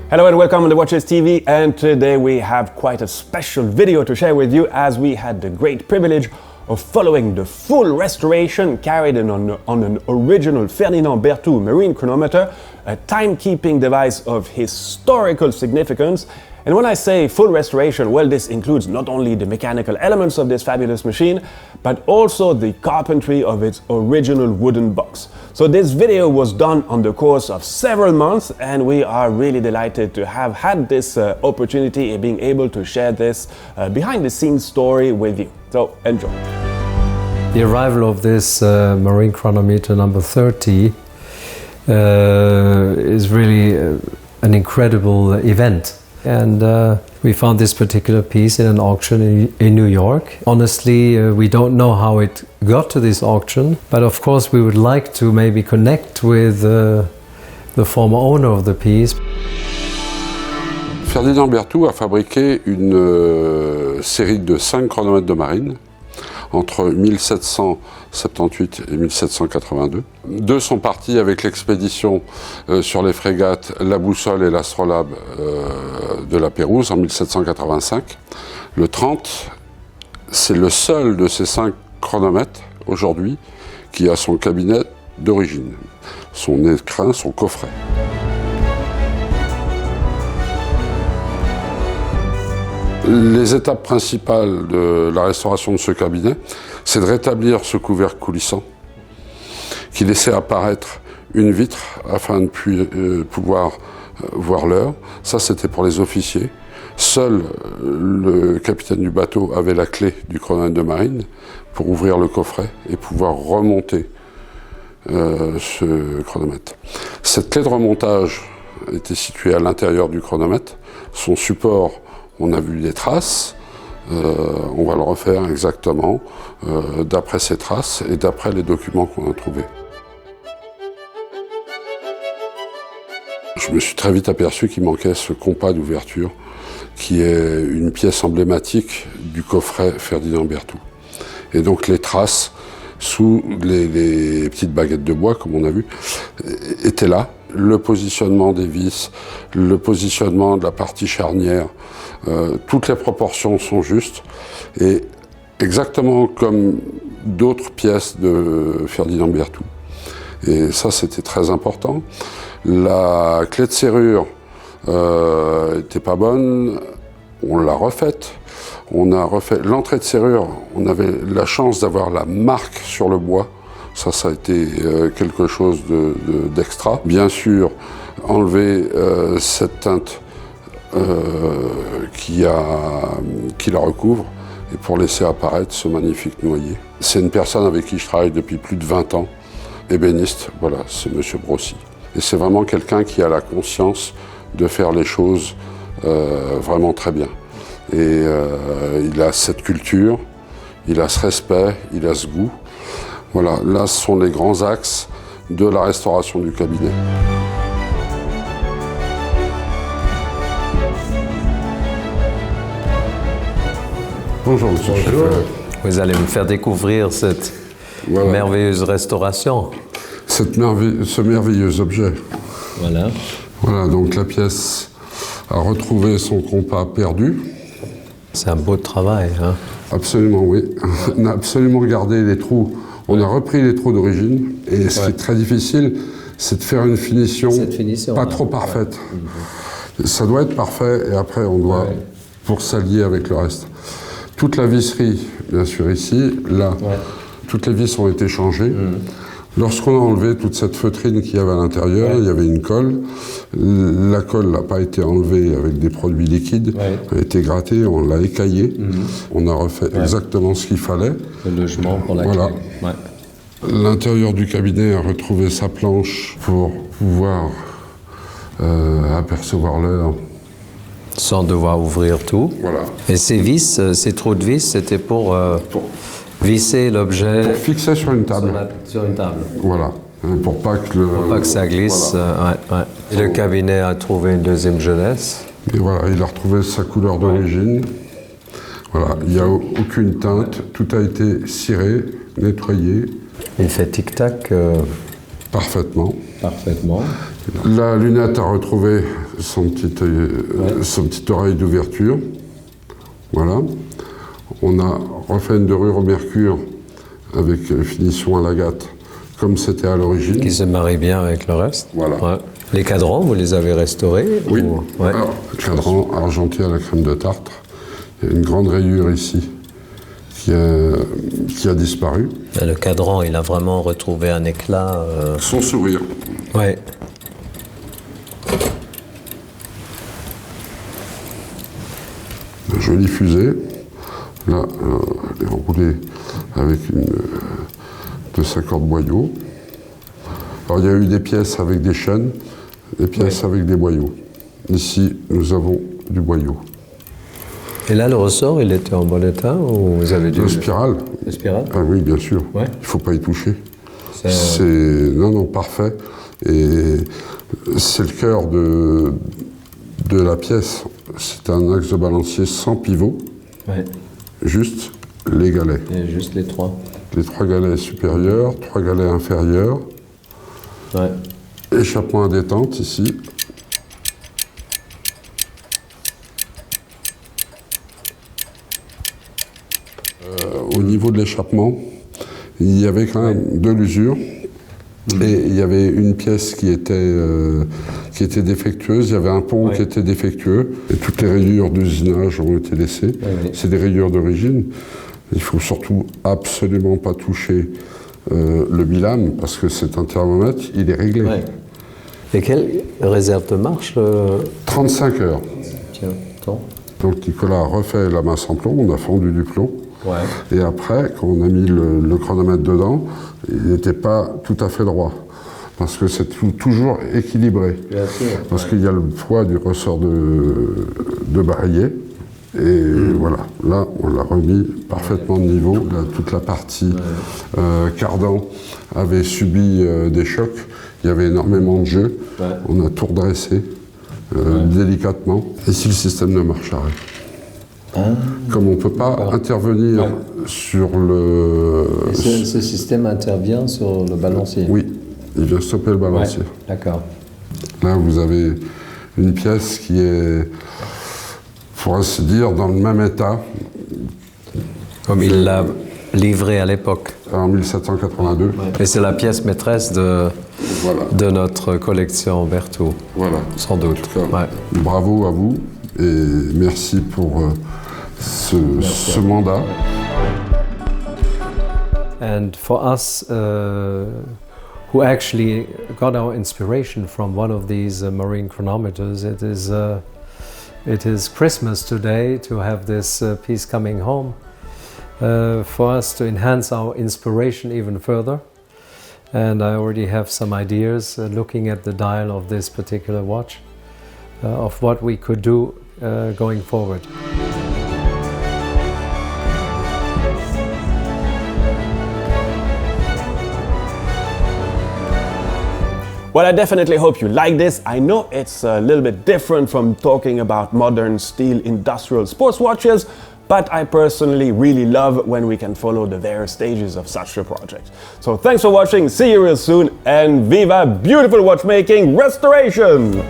Hello and welcome on the Watchers TV, and today we have quite a special video to share with you as we had the great privilege of following the full restoration carried on an original Ferdinand Berthoud marine chronometer, a timekeeping device of historical significance. And when I say full restoration, well, this includes not only the mechanical elements of this fabulous machine, but also the carpentry of its original wooden box. So this video was done on the course of several months, and we are really delighted to have had this opportunity in being able to share this behind-the-scenes story with you. So enjoy. The arrival of this marine chronometer number 30 is really an incredible event. And we found this particular piece in an auction in New York. Honestly, we don't know how it got to this auction, but of course we would like to maybe connect with the former owner of the piece. Ferdinand Berthoud a fabriqué une série de 5 chronomètres de marine entre 1778 et 1782. Deux sont partis avec l'expédition sur les frégates La Boussole et l'Astrolabe de la Pérouse en 1785. Le 30, c'est le seul de ces 5 chronomètres aujourd'hui qui a son cabinet d'origine, son écrin, son coffret. Les étapes principales de la restauration de ce cabinet, c'est de rétablir ce couvercle coulissant qui laissait apparaître une vitre afin de pouvoir voir l'heure. Ça, c'était pour les officiers. Seul le capitaine du bateau avait la clé du chronomètre de marine pour ouvrir le coffret et pouvoir remonter ce chronomètre. Cette clé de remontage était située à l'intérieur du chronomètre. Son support, on a vu des traces, on va le refaire exactement d'après ces traces et d'après les documents qu'on a trouvés. Je me suis très vite aperçu qu'il manquait ce compas d'ouverture qui est une pièce emblématique du coffret Ferdinand Berthoud. Et donc les traces sous les petites baguettes de bois, comme on a vu, étaient là. Le positionnement des vis, le positionnement de la partie charnière, toutes les proportions sont justes et exactement comme d'autres pièces de Ferdinand Berthoud. Et ça, c'était très important. La clé de serrure était pas bonne, on l'a refaite. On a refait l'entrée de serrure, on avait la chance d'avoir la marque sur le bois. Ça a été quelque chose d'extra. Bien sûr, enlever cette teinte qui la recouvre et pour laisser apparaître ce magnifique noyer. C'est une personne avec qui je travaille depuis plus de 20 ans, ébéniste, voilà, c'est M. Brossy. Et c'est vraiment quelqu'un qui a la conscience de faire les choses vraiment très bien. Et il a cette culture, il a ce respect, il a ce goût. Voilà, là ce sont les grands axes de la restauration du cabinet. Bonjour, monsieur le chef. Vous allez me faire découvrir cette merveilleuse restauration. Ce merveilleux objet. Voilà. Voilà, donc la pièce a retrouvé son compas perdu. C'est un beau travail, hein? Absolument, oui. On a absolument gardé les trous. On a repris les trous d'origine. Et ce qui est très difficile, c'est de faire une finition pas trop parfaite. Ça doit être parfait et après on doit, pour s'allier avec le reste. Toute la visserie, bien sûr ici, là, toutes les vis ont été changées. Lorsqu'on a enlevé toute cette feutrine qu'il y avait à l'intérieur, il y avait une colle. La colle n'a pas été enlevée avec des produits liquides, elle a été grattée, on l'a écaillée. On a refait exactement ce qu'il fallait. Le logement pour la clé. L'intérieur du cabinet a retrouvé sa planche pour pouvoir apercevoir l'heure. Sans devoir ouvrir tout. Voilà. Et ces vis, ces trous de vis, c'était pour visser l'objet. Pour fixer sur une table. Sur une table. Voilà. Pour pas que ça glisse. Voilà. Et le cabinet a trouvé une deuxième jeunesse. Et voilà, il a retrouvé sa couleur d'origine. Voilà, il n'y a aucune teinte. Tout a été ciré, nettoyé. Il fait tic-tac. Parfaitement. Parfaitement. La lunette a retrouvé son petite oreille d'ouverture. Voilà. On a refait une dorure au mercure avec finition à l'agate, comme c'était à l'origine. Qui se marie bien avec le reste. Voilà. Ouais. Les cadrans, vous les avez restaurés? Oui. Ouais. Alors, cadran argenté à la crème de Tartre. Il y a une grande rayure ici qui a disparu. Et le cadran, il a vraiment retrouvé un éclat. Son sourire. Ouais. Une jolie fusée. Là, elle est enroulée avec de 50 boyaux. Alors, il y a eu des pièces avec des chaînes, des pièces avec des boyaux. Ici, nous avons du boyau. Et là, le ressort, il était en bon état ou vous avez dû... Le spiral. Le spiral? Ah oui, bien sûr. Ouais. Il ne faut pas y toucher. C'est... Non, parfait. Et c'est le cœur de la pièce. C'est un axe de balancier sans pivot, Ouais. juste les galets. Et juste les trois. Les 3 galets supérieurs, 3 galets inférieurs. Ouais. Échappement à détente ici. Au niveau de l'échappement, il y avait quand même de l'usure. Et il y avait une pièce qui était défectueuse, il y avait un pont qui était défectueux, et toutes les rayures d'usinage ont été laissées. C'est des rayures d'origine. Il faut surtout absolument pas toucher le bilame, parce que c'est un thermomètre, il est réglé. Ouais. Et quelle réserve de marche 35 heures. Tiens, attends. Donc Nicolas a refait la masse en plomb, on a fondu du plomb. Ouais. Et après, quand on a mis le chronomètre dedans, il n'était pas tout à fait droit. Parce que c'est toujours équilibré. Bien sûr. Parce qu'il y a le poids du ressort de barillet. Et voilà, là, on l'a remis parfaitement de niveau. Là, toute la partie cardan avait subi des chocs. Il y avait énormément de jeux. Ouais. On a tout redressé délicatement. Ici, le système de marche arrêt. Comme on ne peut pas intervenir sur le... Ce système intervient sur le balancier? Oui, il vient stopper le balancier. D'accord. Là, vous avez une pièce qui est, pour ainsi dire, dans le même état. Comme il l'a livré à l'époque. En 1782. Et c'est la pièce maîtresse de notre collection Berthoud. Voilà. Sans doute. En tout cas, bravo à vous et merci pour ce mandat. And for us, who actually got our inspiration from one of these marine chronometers, it is Christmas today to have this piece coming home. For us to enhance our inspiration even further. And I already have some ideas looking at the dial of this particular watch of what we could do going forward. Well, I definitely hope you like this. I know it's a little bit different from talking about modern steel industrial sports watches, but I personally really love when we can follow the various stages of such a project. So thanks for watching, see you real soon, and viva beautiful watchmaking restoration!